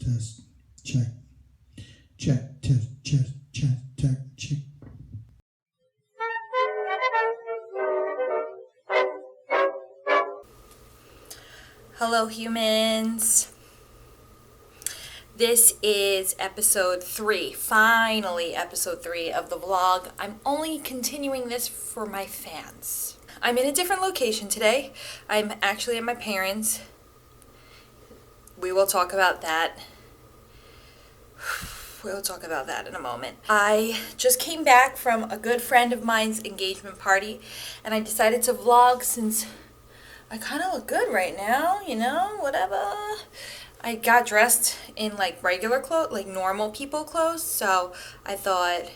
test, check, check, test, check. Hello, humans. This is episode 3, finally episode 3 of the vlog. I'm only continuing this for my fans. I'm in a different location today. I'm actually at my parents'. We will talk about that. We'll talk about that in a moment. I just came back from a good friend of mine's engagement party, and I decided to vlog since I kind of look good right now, whatever. I got dressed in like regular clothes, like normal people clothes, so I thought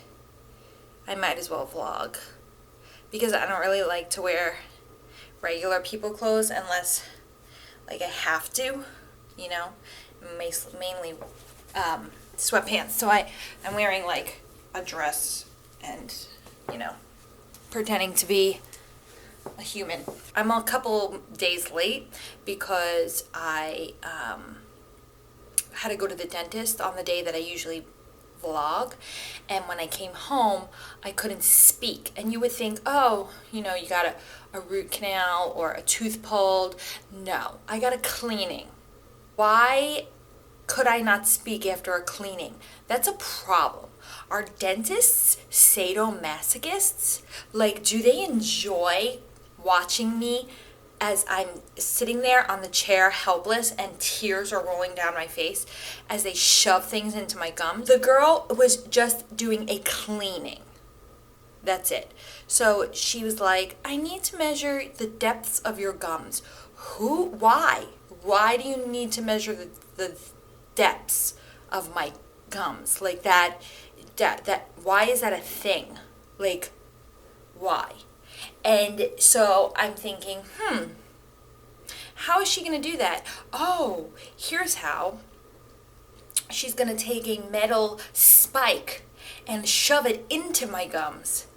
I might as well vlog because I don't really like to wear regular people clothes unless like I have to, mainly sweatpants. So I'm wearing like a dress and, pretending to be a human. I'm a couple days late because I had to go to the dentist on the day that I usually vlog, and when I came home I couldn't speak, and you would think, oh, you got a root canal or a tooth pulled. No, I got a cleaning. Why could I not speak after a cleaning? That's a problem. Are dentists sadomasochists? Like, do they enjoy watching me as I'm sitting there on the chair helpless and tears are rolling down my face as they shove things into my gums? The girl was just doing a cleaning. That's it. So she was like, I need to measure the depths of your gums. Why? Why do you need to measure the depths of my gums? Like that, why is that a thing? Like, why? And so I'm thinking, how is she going to do that? Oh, here's how. She's going to take a metal spike and shove it into my gums.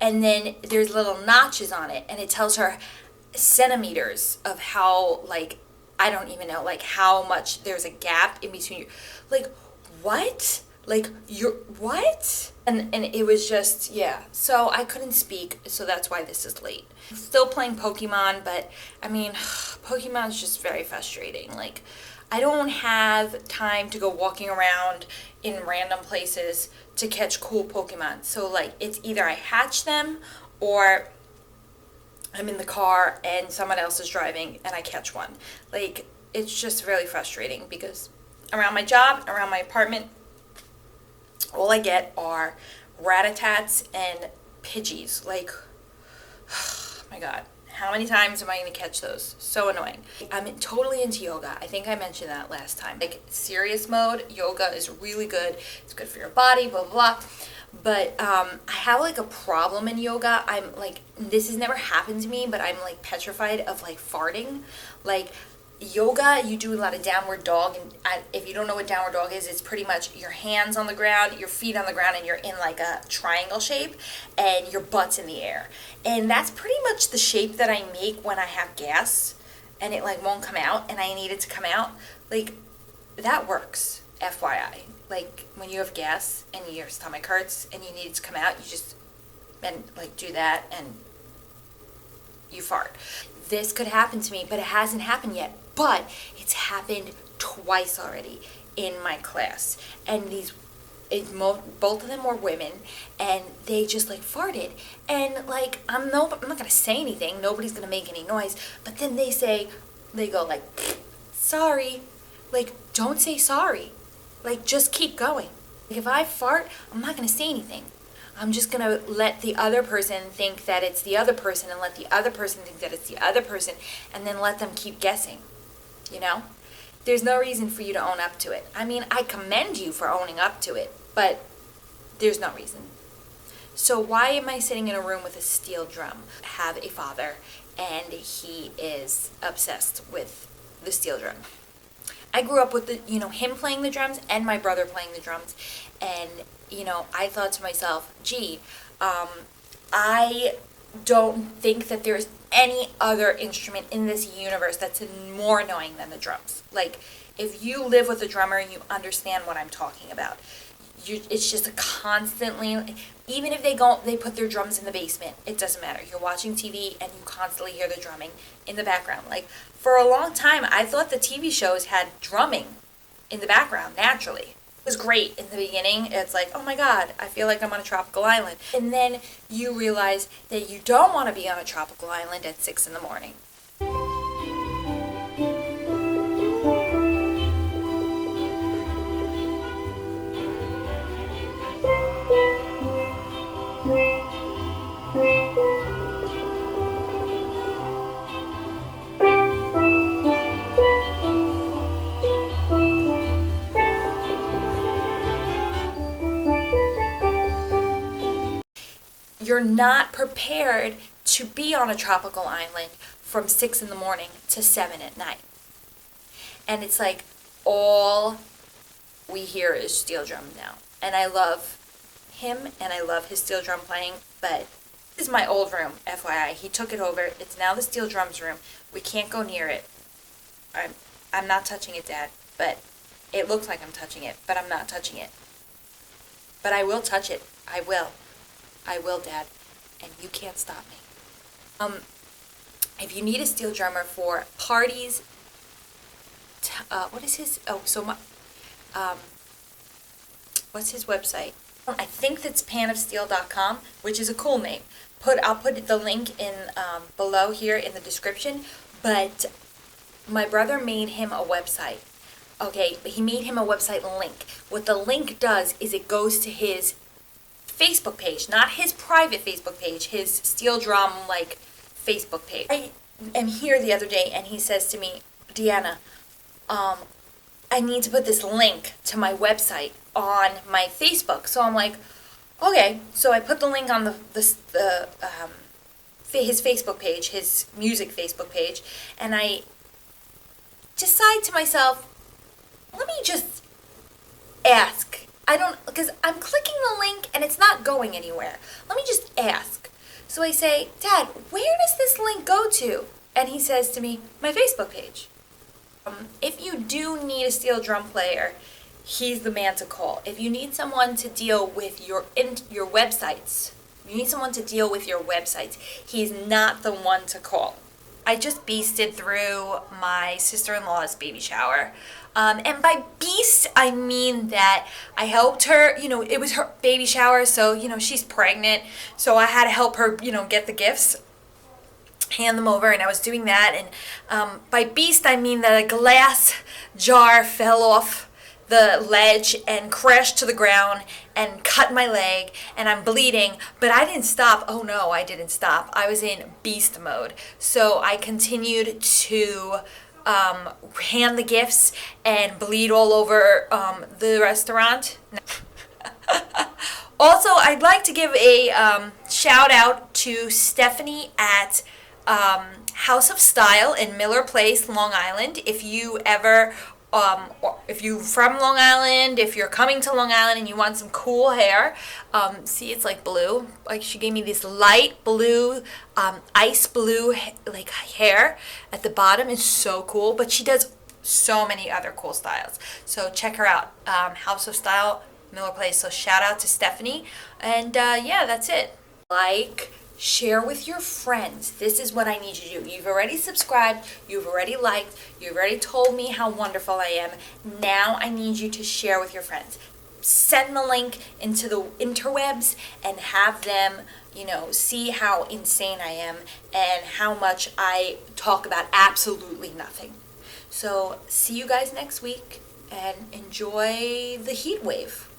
And then there's little notches on it, and it tells her centimeters of how, like, I don't even know, like, how much there's a gap in between you. Like, what? Like, what? And it was just, yeah. So I couldn't speak, so that's why this is late. Still playing Pokemon, but, I mean, Pokemon's just very frustrating. Like, I don't have time to go walking around in random places to catch cool Pokemon. So, like, it's either I hatch them or I'm in the car and someone else is driving and I catch one. Like, it's just really frustrating because around my job, around my apartment, all I get are rat-a-tats and Pidgeys. Like, oh my God, how many times am I going to catch those? So annoying. I'm totally into yoga. I think I mentioned that last time. Like, serious mode, yoga is really good. It's good for your body, blah, blah, blah. But I have like a problem in yoga. I'm like, this has never happened to me, but I'm like petrified of like farting. Like, yoga, you do a lot of downward dog, and if you don't know what downward dog is, it's pretty much your hands on the ground, your feet on the ground, and you're in like a triangle shape, and your butt's in the air. And that's pretty much the shape that I make when I have gas, and it like won't come out, and I need it to come out. Like, that works, FYI. Like, when you have gas, and your stomach hurts, and you need it to come out, you just, and like, do that, and you fart. This could happen to me, but it hasn't happened yet. But it's happened twice already in my class. And both of them were women, and they just like farted. And like, I'm not gonna say anything. Nobody's gonna make any noise. But then they go like, sorry. Like, don't say sorry. Like, just keep going. Like, if I fart, I'm not gonna say anything. I'm just going to let the other person think that it's the other person, and let the other person think that it's the other person, and then let them keep guessing, There's no reason for you to own up to it. I mean, I commend you for owning up to it, but there's no reason. So why am I sitting in a room with a steel drum? I have a father, and he is obsessed with the steel drum. I grew up with him playing the drums and my brother playing the drums, and I thought to myself, gee, I don't think that there's any other instrument in this universe that's more annoying than the drums. Like, If you live with a drummer, you understand what I'm talking about. It's just a constantly, even if they put their drums in the basement, it doesn't matter. You're watching TV and you constantly hear the drumming in the background. Like, for a long time, I thought the TV shows had drumming in the background naturally. It was great in the beginning. It's like, oh my God, I feel like I'm on a tropical island. And then you realize that you don't want to be on a tropical island at 6 in the morning. You're not prepared to be on a tropical island from 6 in the morning to 7 at night. And it's like all we hear is steel drum now. And I love him and I love his steel drum playing, but this is my old room, FYI. He took it over. It's now the steel drums room. We can't go near it. I'm not touching it, Dad, but it looks like I'm touching it, but I'm not touching it. But I will touch it. I will, Dad, and you can't stop me. If you need a steel drummer for parties, what is his? What's his website? I think that's panofsteel.com, which is a cool name. I'll put the link in below here in the description. But my brother made him a website. Okay, but he made him a website link. What the link does is it goes to his Facebook page, not his private Facebook page, his steel drum Facebook page. I am here the other day and he says to me, Deanna, I need to put this link to my website on my Facebook. So I'm like, okay. So I put the link on his Facebook page, his music Facebook page, and I decide to myself, let me just ask. Because I'm clicking the link and it's not going anywhere. Let me just ask. So I say, Dad, where does this link go to? And he says to me, my Facebook page. If you do need a steel drum player, he's the man to call. If you need someone to deal with your websites, he's not the one to call. I just beasted through my sister-in-law's baby shower. And by beast, I mean that I helped her, it was her baby shower, so, she's pregnant, so I had to help her, get the gifts, hand them over, and I was doing that, and by beast, I mean that a glass jar fell off the ledge and crashed to the ground and cut my leg, and I'm bleeding, but I didn't stop. Oh no, I didn't stop. I was in beast mode, so I continued to hand the gifts and bleed all over the restaurant. Also, I'd like to give a shout out to Stephanie at House of Style in Miller Place, Long Island. If you ever, if you're from Long Island, if you're coming to Long Island and you want some cool hair, see, it's like blue. Like, she gave me this light blue, ice blue, hair at the bottom. Is so cool, but she does so many other cool styles. So check her out, House of Style, Miller Place. So shout out to Stephanie, and yeah, that's it. Share with your friends. This is what I need you to do. You've already subscribed, you've already liked, you've already told me how wonderful I am. Now I need you to share with your friends. Send the link into the interwebs and have them, see how insane I am and how much I talk about absolutely nothing. So see you guys next week and enjoy the heat wave.